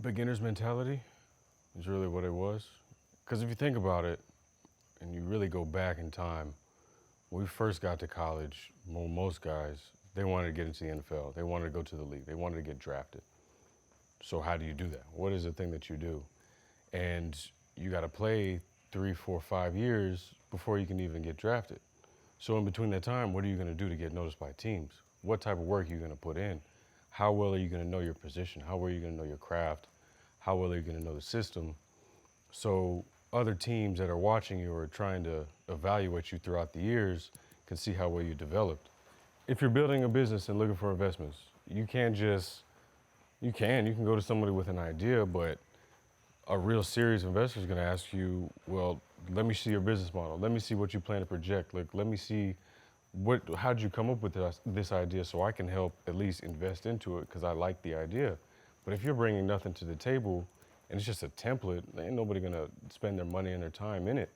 Beginner's mentality is really what it was. Because if you think about it, and you really go back in time, when we first got to college, most guys, they wanted to get into the NFL. They wanted to go to the league. They wanted to get drafted. So how do you do that? What is the thing that you do? And you got to play 3, 4, 5 years before you can even get drafted. So in between that time, what are you going to do to get noticed by teams? What type of work are you going to put in? How well are you going to know your position? How well are you going to know your craft? How well are you going to know the system? So other teams that are watching you or trying to evaluate you throughout the years can see how well you developed. If you're building a business and looking for investments, you can't just, you can go to somebody with an idea, but a real serious investor is going to ask you, well, let me see your business model. Let me see what you plan to project. Like, let me see how'd you come up with this idea so I can help at least invest into it because I like the idea. But if you're bringing nothing to the table and it's just a template, ain't nobody going to spend their money and their time in it.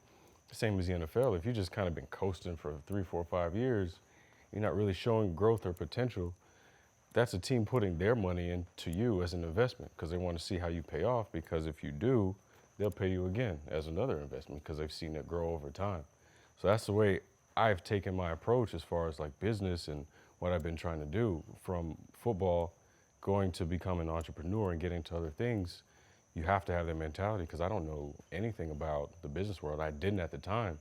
Same as the NFL. If you just kind of been coasting for 3, 4, 5 years, you're not really showing growth or potential, that's a team putting their money into you as an investment because they want to see how you pay off, because if you do, they'll pay you again as another investment because they've seen it grow over time. So that's the way I've taken my approach as far as like business and what I've been trying to do. From football going to become an entrepreneur and getting to other things, you have to have that mentality because I don't know anything about the business world. I didn't at the time.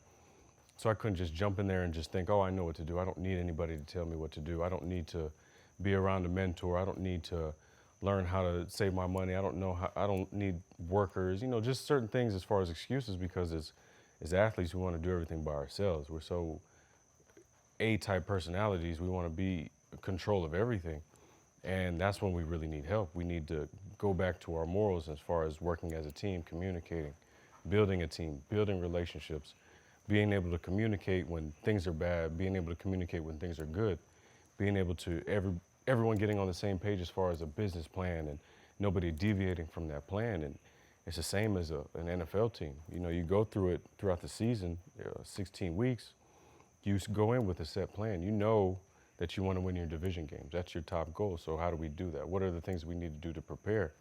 So I couldn't just jump in there and just think, oh, I know what to do. I don't need anybody to tell me what to do. I don't need to be around a mentor. I don't need to learn how to save my money. I don't need workers, just certain things as far as excuses, because as athletes, we want to do everything by ourselves. We're so A-type personalities. We want to be in control of everything. And that's when we really need help. We need to go back to our morals as far as working as a team, communicating, building a team, building relationships, being able to communicate when things are bad, being able to communicate when things are good, being able to everyone getting on the same page as far as a business plan and nobody deviating from that plan. And it's the same as an NFL team. You go through it throughout the season, 16 weeks, you go in with a set plan. You know that you want to win your division games. That's your top goal. So how do we do that? What are the things we need to do to prepare?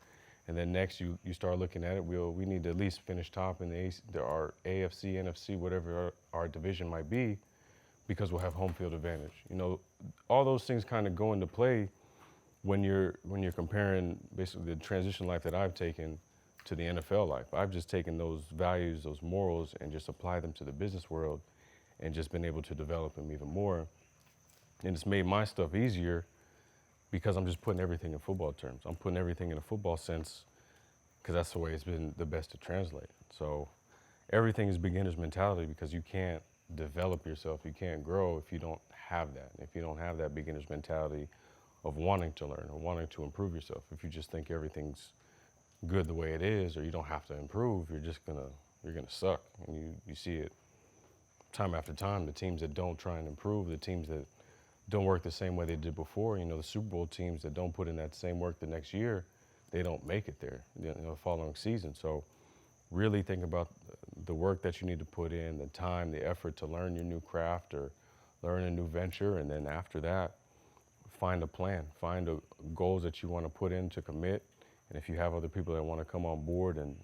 And then next you start looking at it, we need to at least finish top in our AFC, NFC, whatever our division might be, because we'll have home field advantage. All those things kind of go into play when you're comparing basically the transition life that I've taken to the NFL life. I've just taken those values, those morals, and just applied them to the business world and just been able to develop them even more. And it's made my stuff easier because I'm just putting everything in football terms. I'm putting everything in a football sense because that's the way it's been the best to translate. So everything is beginner's mentality because you can't develop yourself, you can't grow if you don't have that. If you don't have that beginner's mentality of wanting to learn or wanting to improve yourself, if you just think everything's good the way it is or you don't have to improve, you're gonna suck. And you see it time after time. The teams that don't try and improve, the teams that don't work the same way they did before, the Super Bowl teams that don't put in that same work the next year, they don't make it there, the following season. So really think about the work that you need to put in, the time, the effort to learn your new craft or learn a new venture. And then after that, find a plan, find goals that you want to put in to commit. And if you have other people that want to come on board and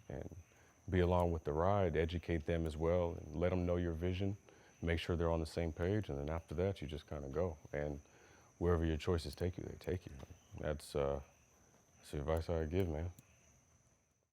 be along with the ride, educate them as well and let them know your vision. Make sure they're on the same page, and then after that, you just kind of go. And wherever your choices take you, they take you. That's the advice I give, man.